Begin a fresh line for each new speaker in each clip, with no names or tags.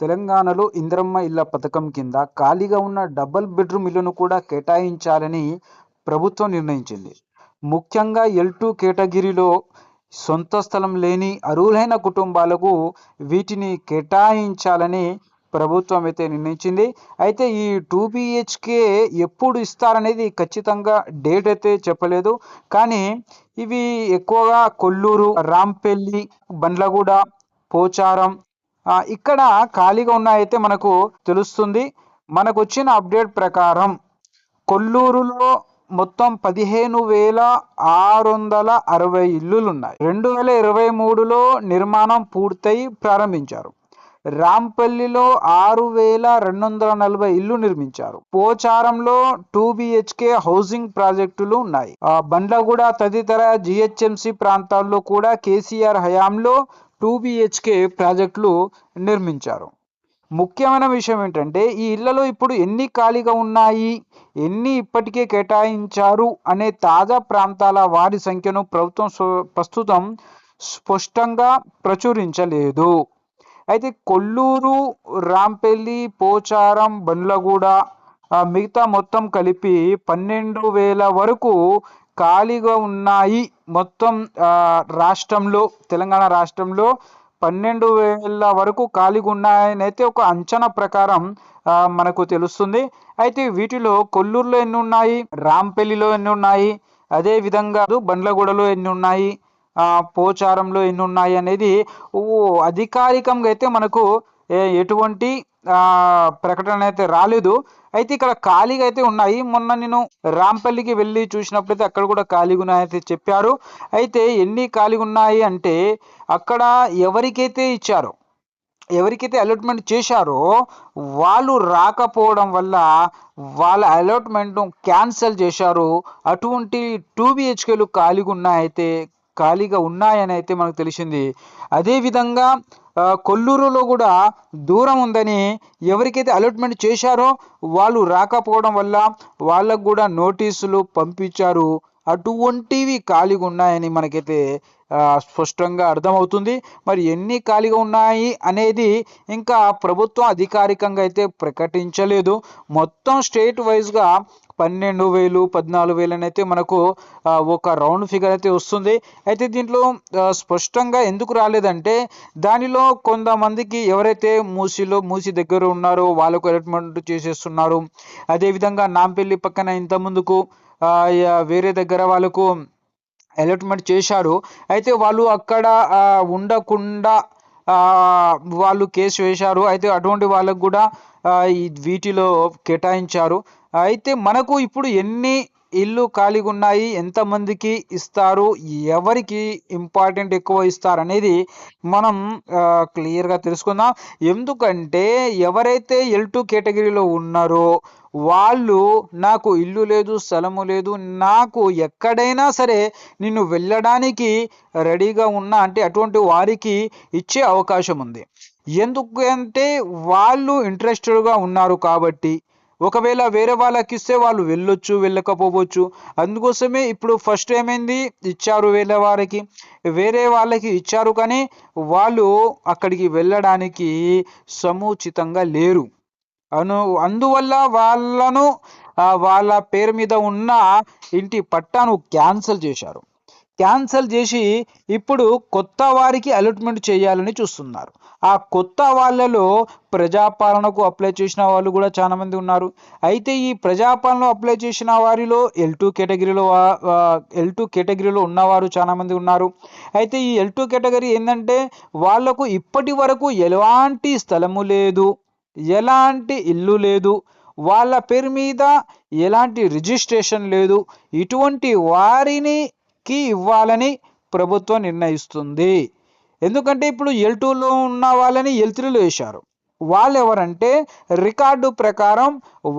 తెలంగాణలో ఇందిరమ్మ ఇళ్ల పథకం కింద ఖాళీగా ఉన్న డబుల్ బెడ్రూమ్ ఇళ్లను కూడా కేటాయించాలని ప్రభుత్వం నిర్ణయించింది. ముఖ్యంగా L2 కేటగిరీలో సొంత స్థలం లేని అర్హులైన కుటుంబాలకు వీటిని కేటాయించాలని ప్రభుత్వం అయితే నిర్ణయించింది. అయితే ఈ 2 BHK ఎప్పుడు ఇస్తారనేది ఖచ్చితంగా డేట్ అయితే చెప్పలేదు. కానీ ఇవి ఎక్కువగా కొల్లూరు, రాంపల్లి, బండ్లగూడ, పోచారం ఇక్కడ ఖాళీగా ఉన్నాయైతే మనకు తెలుస్తుంది. మనకు వచ్చిన అప్డేట్ ప్రకారం కొల్లూరులో మొత్తం 15,660 ఇల్లులు ఉన్నాయి. 2023లో నిర్మాణం పూర్తయి ప్రారంభించారు. రాంపల్లిలో 6,240 ఇల్లు నిర్మించారు. పోచారంలో 2 BHK హౌసింగ్ ప్రాజెక్టులు ఉన్నాయి. బండ్లగూడ తదితర GHMC ప్రాంతాల్లో కూడా కేసీఆర్ హయాంలో 2 BHK ప్రాజెక్టులు నిర్మించారు. ముఖ్యమైన విషయం ఏంటంటే ఈ ఇళ్లలో ఇప్పుడు ఎన్ని ఖాళీగా ఉన్నాయి, ఎన్ని ఇప్పటికే కేటాయించారు అనే తాజా ప్రాంతాల వారి సంఖ్యను ప్రభుత్వం ప్రస్తుతం స్పష్టంగా ప్రచురించలేదు. అయితే కొల్లూరు, రాంపల్లి, పోచారం, బండ్లగూడ మిగతా మొత్తం కలిపి 12,000 వరకు ఖాళీగా ఉన్నాయి. మొత్తం రాష్ట్రంలో, తెలంగాణ రాష్ట్రంలో 12,000 వరకు ఖాళీగా ఉన్నాయని అయితే ఒక అంచనా ప్రకారం మనకు తెలుస్తుంది. అయితే వీటిలో కొల్లూరులో ఎన్ని ఉన్నాయి, రాంపల్లిలో ఎన్ని ఉన్నాయి, అదే విధంగా బండ్లగూడలో ఎన్ని ఉన్నాయి, పోచారంలో ఎన్ని ఉన్నాయి అనేది అధికారికంగా అయితే మనకు ఎటువంటి ప్రకటన అయితే రాలేదు. అయితే ఇక్కడ ఖాళీగా అయితే ఉన్నాయి. మొన్న నేను రాంపల్లికి వెళ్ళి చూసినప్పుడైతే అక్కడ కూడా ఖాళీగా ఉన్నాయైతే చెప్పారు. అయితే ఎన్ని ఖాళీగా ఉన్నాయి అంటే అక్కడ ఎవరికైతే ఇచ్చారో, ఎవరికైతే అలాట్మెంట్ చేశారో వాళ్ళు రాకపోవడం వల్ల వాళ్ళ అలాట్మెంట్ క్యాన్సిల్ చేశారు. అటువంటి 2 BHKలు ఖాళీగా ఉన్నాయని అయితే మనకు తెలిసింది. అదేవిధంగా కొల్లూరులో కూడా దూరం ఉందని ఎవరికైతే అలాట్మెంట్ చేశారో వాళ్ళు రాకపోవడం వల్ల వాళ్ళకు కూడా నోటీసులు పంపించారు. అటువంటివి ఖాళీగా ఉన్నాయని మనకైతే స్పష్టంగా అర్థమవుతుంది. మరి ఎన్ని ఖాళీగా ఉన్నాయి అనేది ఇంకా ప్రభుత్వం అధికారికంగా అయితే ప్రకటించలేదు. మొత్తం స్టేట్ వైజ్గా 12,000, 14,000 అయితే మనకు ఒక రౌండ్ ఫిగర్ అయితే వస్తుంది. అయితే దీంట్లో స్పష్టంగా ఎందుకు రాలేదంటే దానిలో కొంతమందికి ఎవరైతే మూసి దగ్గర ఉన్నారో వాళ్ళకు అలాట్మెంట్ చేసేస్తున్నారు. అదేవిధంగా నాంపల్లి పక్కన ఇంత ముందుకు వేరే దగ్గర వాళ్ళకు అలాట్మెంట్ చేశారు. అయితే వాళ్ళు అక్కడ ఉండకుండా వాళ్ళు కేసు వేశారు. అయితే అటువంటి వాళ్ళకు కూడా వీటిలో కేటాయించారు. అయితే మనకు ఇప్పుడు ఎన్ని ఇల్లు ఖాళీగా ఉన్నాయి, ఎంతమందికి ఇస్తారు, ఎవరికి ఇంపార్టెంట్ ఎక్కువ ఇస్తారు అనేది మనం క్లియర్గా తెలుసుకుందాం. ఎందుకంటే ఎవరైతే L2 కేటగిరీలో ఉన్నారో వాళ్ళు నాకు ఇల్లు లేదు, స్థలము లేదు, నాకు ఎక్కడైనా సరే నిన్ను వెళ్ళడానికి రెడీగా ఉన్నా అంటే అటువంటి వారికి ఇచ్చే అవకాశం ఉంది. ఎందుకంటే వాళ్ళు ఇంట్రెస్టెడ్గా ఉన్నారు కాబట్టి. ఒకవేళ వేరే వాళ్ళకి ఇస్తే వాళ్ళు వెళ్ళొచ్చు, వెళ్ళకపోవచ్చు. అందుకోసమే ఇప్పుడు ఫస్ట్ ఏమైంది, ఇచ్చారు వేరే వాళ్ళకి ఇచ్చారు, కానీ వాళ్ళు అక్కడికి వెళ్ళడానికి సముచితంగా లేరు. అందువల్ల వాళ్ళ పేరు మీద ఉన్న ఇంటి పట్టాను క్యాన్సల్ చేసి ఇప్పుడు కొత్త వారికి అలాట్మెంట్ చేయాలని చూస్తున్నారు. ఆ కొత్త వాళ్ళలో ప్రజాపాలనకు అప్లై చేసిన వాళ్ళు కూడా చాలా మంది ఉన్నారు. అయితే ఈ ప్రజాపాలన అప్లై చేసిన వారిలో L2 కేటగిరీలో ఉన్నవారు చాలా మంది ఉన్నారు. అయితే ఈ L2 కేటగిరీ ఏంటంటే వాళ్లకు ఇప్పటి వరకు ఎలాంటి స్థలము లేదు, ఎలాంటి ఇల్లు లేదు, వాళ్ళ పేరు మీద ఎలాంటి రిజిస్ట్రేషన్ లేదు. ఇటువంటి వారికి ఇవ్వాలని ప్రభుత్వం నిర్ణయిస్తుంది. ఎందుకంటే ఇప్పుడు L2లో ఉన్న వాళ్ళని L3లో వేశారు. వాళ్ళు ఎవరంటే రికార్డు ప్రకారం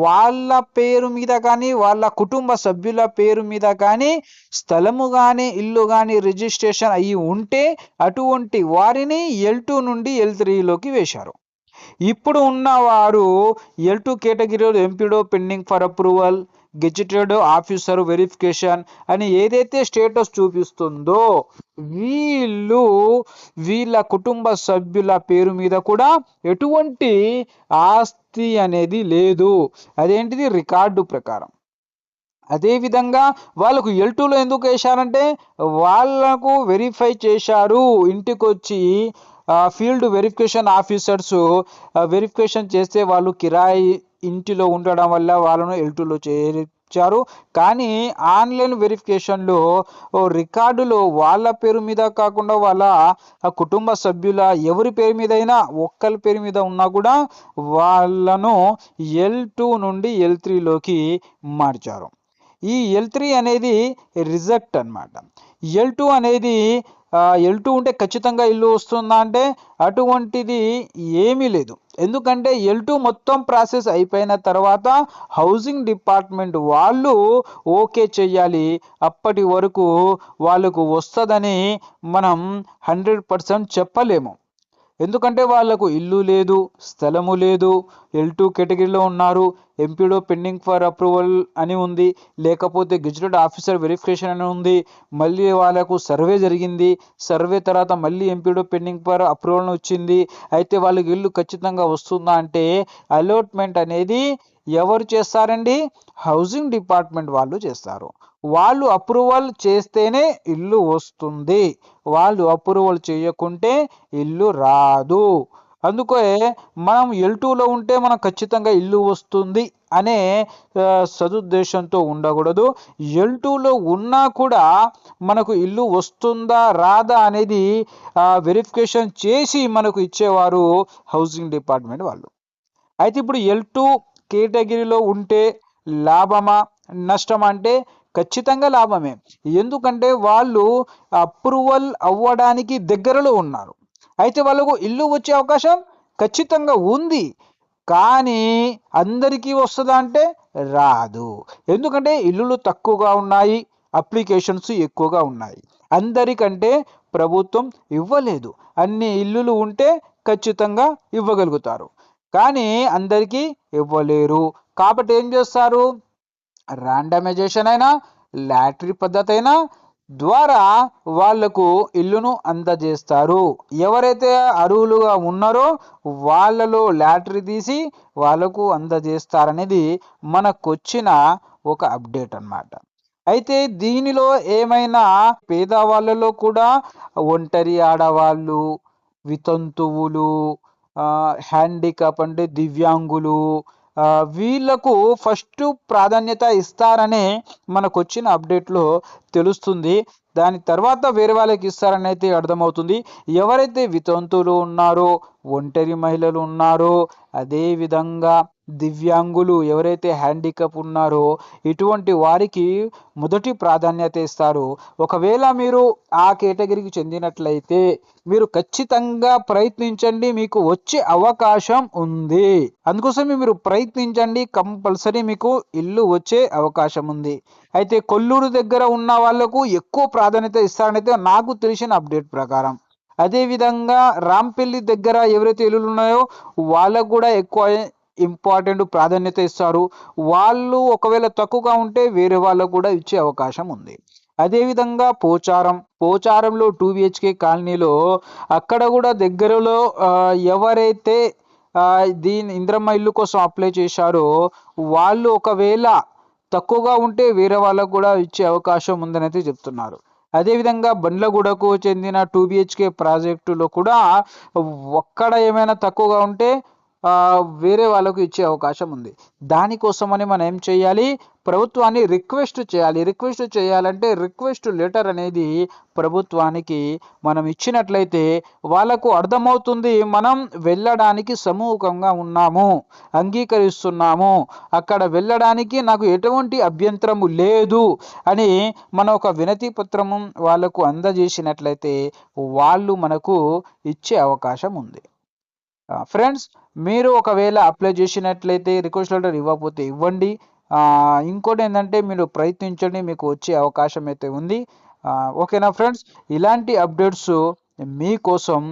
వాళ్ళ పేరు మీద కానీ వాళ్ళ కుటుంబ సభ్యుల పేరు మీద కానీ స్థలము కానీ ఇల్లు కానీ రిజిస్ట్రేషన్ అయ్యి ఉంటే అటువంటి వారిని L2 నుండి L3లోకి వేశారు. ఇప్పుడు ఉన్నవారు L2 కేటగిరీలో MPDO pending for approval, gazetted officer verification అని ఏదైతే స్టేటస్ చూపిస్తుందో వీళ్ళ కుటుంబ సభ్యుల పేరు మీద కూడా ఎటువంటి ఆస్తి అనేది లేదు. అదేంటిది రికార్డు ప్రకారం. అదేవిధంగా వాళ్ళకు L2లో ఎందుకు వేశారంటే వాళ్ళకు వెరిఫై చేశారు, ఇంటికి వచ్చి ఫీల్డ్ వెరిఫికేషన్ ఆఫీసర్స్ వెరిఫికేషన్ చేస్తే వాళ్ళు కిరాయి ఇంటిలో ఉండడం వల్ల వాళ్ళను L2లో చేర్చారు. కానీ ఆన్లైన్ వెరిఫికేషన్లో రికార్డులో వాళ్ళ పేరు మీద కాకుండా వాళ్ళ కుటుంబ సభ్యుల ఎవరి పేరు మీద అయినా ఒక్కరి పేరు మీద ఉన్నా కూడా వాళ్ళను L2 నుండి L3లోకి మార్చారు. ఈ L3 అనేది రిజెక్ట్ అన్నమాట. L2 అనేది L2 ఉంటే ఖచ్చితంగా ఇల్లు వస్తుందా అంటే అటువంటిది ఏమీ లేదు. ఎందుకంటే L2 మొత్తం ప్రాసెస్ అయిపోయిన తర్వాత హౌసింగ్ డిపార్ట్మెంట్ వాళ్ళు ఓకే చెయ్యాలి. అప్పటి వరకు వాళ్ళకు వస్తుందని మనం 100% చెప్పలేము. ఎందుకంటే వాళ్ళకు ఇల్లు లేదు, స్థలము లేదు, L2 కేటగిరీలో ఉన్నారు, ఎంపీడో పెండింగ్ ఫర్ అప్రూవల్ అని ఉంది, లేకపోతే గెజిటెడ్ ఆఫీసర్ వెరిఫికేషన్ అని ఉంది, మళ్ళీ వాళ్ళకు సర్వే జరిగింది, సర్వే తర్వాత మళ్ళీ ఎంపీడో పెండింగ్ ఫర్ అప్రూవల్ వచ్చింది. అయితే వాళ్ళకి ఇల్లు ఖచ్చితంగా వస్తుందా అంటే అలాట్మెంట్ అనేది ఎవరు చేస్తారండి? హౌసింగ్ డిపార్ట్మెంట్ వాళ్ళు చేస్తారు. వాళ్ళు అప్రూవల్ చేస్తేనే ఇల్లు వస్తుంది, వాళ్ళు అప్రూవల్ చేయకుంటే ఇల్లు రాదు. అందుకే మనం L2లో ఉంటే మనం ఖచ్చితంగా ఇల్లు వస్తుంది అనే సదుద్దేశంతో ఉండకూడదు. L2లో ఉన్నా కూడా మనకు ఇల్లు వస్తుందా రాదా అనేది వెరిఫికేషన్ చేసి మనకు ఇచ్చేవారు హౌసింగ్ డిపార్ట్మెంట్ వాళ్ళు. అయితే ఇప్పుడు L2 కేటగిరీలో ఉంటే లాభమా నష్టమా అంటే ఖచ్చితంగా లాభమే. ఎందుకంటే వాళ్ళు అప్రూవల్ అవ్వడానికి దగ్గరలో ఉన్నారు. అయితే వాళ్ళకు ఇల్లు వచ్చే అవకాశం ఖచ్చితంగా ఉంది. కానీ అందరికీ వస్తుందా అంటే రాదు. ఎందుకంటే ఇల్లులు తక్కువగా ఉన్నాయి, అప్లికేషన్స్ ఎక్కువగా ఉన్నాయి. అందరికంటే ప్రభుత్వం ఇవ్వలేదు. అన్ని ఇల్లులు ఉంటే ఖచ్చితంగా ఇవ్వగలుగుతారు, కానీ అందరికీ ఇవ్వలేరు. కాబట్టి ఏం చేస్తారు? ర్యాండమైజేషన్ అయినా లాటరీ పద్ధతి అయినా ద్వారా వాళ్లకు ఇల్లును అందజేస్తారు. ఎవరైతే అర్హులుగా ఉన్నారో వాళ్ళలో లాటరీ తీసి వాళ్ళకు అందజేస్తారనేది మనకొచ్చిన ఒక అప్డేట్ అన్నమాట. అయితే దీనిలో ఏమైనా పేదవాళ్ళలో కూడా ఒంటరి ఆడవాళ్ళు, వితంతువులు, హ్యాండిక్యాప్ అంటే దివ్యాంగులు, వీళ్ళకు ఫస్ట్ ప్రాధాన్యత ఇస్తారని మనకు వచ్చిన అప్డేట్లో తెలుస్తుంది. దాని తర్వాత వేరే వాళ్ళకి ఇస్తారని అయితే అర్థమవుతుంది. ఎవరైతే వితంతువులు ఉన్నారో, ఒంటరి మహిళలు ఉన్నారో, అదేవిధంగా దివ్యాంగులు ఎవరైతే హ్యాండిక్యాప్ ఉన్నారో ఇటువంటి వారికి మొదటి ప్రాధాన్యత ఇస్తారు. ఒకవేళ మీరు ఆ కేటగిరీకి చెందినట్లయితే మీరు ఖచ్చితంగా ప్రయత్నించండి, మీకు వచ్చే అవకాశం ఉంది. అందుకోసమే మీరు ప్రయత్నించండి, కంపల్సరీ మీకు ఇల్లు వచ్చే అవకాశం ఉంది. అయితే కొల్లూరు దగ్గర ఉన్న వాళ్లకు ఎక్కువ ప్రాధాన్యత ఇస్తారనైతే నాకు తెలిసిన అప్డేట్ ప్రకారం. అదేవిధంగా రాంపల్లి దగ్గర ఎవరైతే ఇల్లులు ఉన్నాయో వాళ్ళకు కూడా ఎక్కువ ఇంపార్టెంట్ ప్రాధాన్యత ఇస్తారు. వాళ్ళు ఒకవేళ తక్కువగా ఉంటే వేరే వాళ్ళకు కూడా ఇచ్చే అవకాశం ఉంది. అదేవిధంగా పోచారంలో 2 BHK కాలనీలో అక్కడ కూడా దగ్గరలో ఎవరైతే దీని ఇంద్రమ్మ ఇల్లు కోసం అప్లై చేశారో వాళ్ళు ఒకవేళ తక్కువగా ఉంటే వేరే వాళ్ళకు కూడా ఇచ్చే అవకాశం ఉందని అయితే చెప్తున్నారు. అదేవిధంగా బండ్లగూడకు చెందిన 2 BHK ప్రాజెక్టులో కూడా ఒక్కడ ఏమైనా తక్కువగా ఉంటే వేరే వాళ్ళకు ఇచ్చే అవకాశం ఉంది. దానికోసమని మనం ఏం చేయాలి? ప్రభుత్వాన్ని రిక్వెస్ట్ చేయాలి. రిక్వెస్ట్ చేయాలంటే రిక్వెస్ట్ లెటర్ అనేది ప్రభుత్వానికి మనం ఇచ్చినట్లయితే వాళ్ళకు అర్థమవుతుంది మనం వెళ్ళడానికి సముఖంగా ఉన్నాము, అంగీకరిస్తున్నాము, అక్కడ వెళ్ళడానికి నాకు ఎటువంటి అభ్యంతరము లేదు అని మనం ఒక వినతి పత్రము వాళ్ళకు అందజేసినట్లయితే వాళ్ళు మనకు ఇచ్చే అవకాశం ఉంది. ఫ్రెండ్స్, మీరు ఒకవేళ అప్లై చేసినట్లయితే రిక్వెస్ట్ లెటర్ ఇవ్వకపోతే ఇవ్వండి. ఇంకోటి ఏంటంటే మీరు ప్రయత్నించండి, మీకు వచ్చే అవకాశం అయితే ఉంది. ఓకేనా ఫ్రెండ్స్? ఇలాంటి అప్డేట్స్ మీకోసం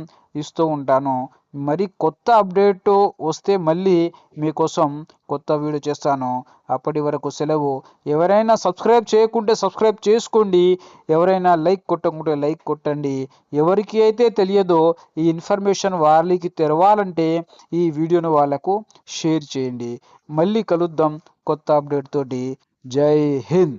ఇస్తూ ఉంటాను. మరి కొత్త అప్డేట్ వస్తే మళ్ళీ మీకోసం కొత్త వీడియో చేస్తాను. అప్పటి వరకు సెలవు. ఎవరైనా సబ్స్క్రైబ్ చేయకుంటే సబ్స్క్రైబ్ చేసుకోండి. ఎవరైనా లైక్ కొట్టకుంటే లైక్ కొట్టండి. ఎవరికి అయితే తెలియదో ఈ ఇన్ఫర్మేషన్ వాళ్ళకి తెలవాలంటే ఈ వీడియోను వాళ్ళకు షేర్ చేయండి. మళ్ళీ కలుద్దాం కొత్త అప్డేట్ తోటి. జై హింద్.